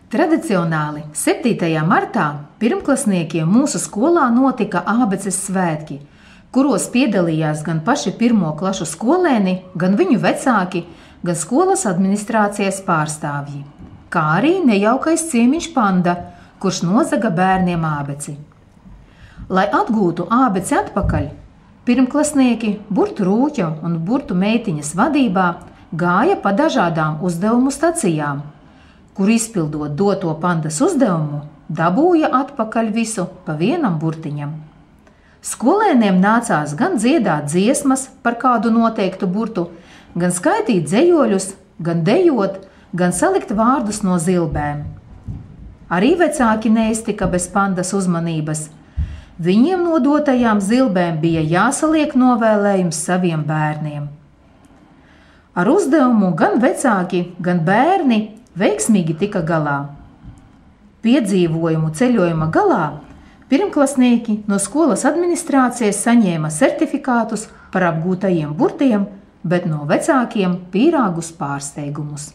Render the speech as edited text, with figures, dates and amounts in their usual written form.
Tradicionāli 7. martā pirmklasniekiem mūsu skolā notika ābeces svētki, kuros piedalījās gan paši pirmo klašu skolēni, gan viņu vecāki, gan skolas administrācijas pārstāvji, kā arī nejaukais ciemiņš Panda, kurš nozaga bērniem ābeci. Lai atgūtu ābeci atpakaļ, pirmklasnieki burtu rūķa un burtu meitiņas vadībā gāja pa dažādām uzdevumu stacijām, kur izpildot doto Pandas uzdevumu, dabūja atpakaļ visu pa vienam burtiņam. Skolēniem nācās gan dziedāt dziesmas par kādu noteiktu burtu, gan skaitīt dzejoļus, gan dejot, gan salikt vārdus no zilbēm. Arī vecāki neiztika bez Pandas uzmanības. Viņiem nodotajām zilbēm bija jāsaliek novēlējums saviem bērniem. Ar uzdevumu gan vecāki, gan bērni veiksmīgi tika galā. Piedzīvojumu ceļojuma galā pirmklasnieki no skolas administrācijas saņēma certifikātus par apgūtajiem burtiem, bet no vecākiem pīrāgus pārsteigumus.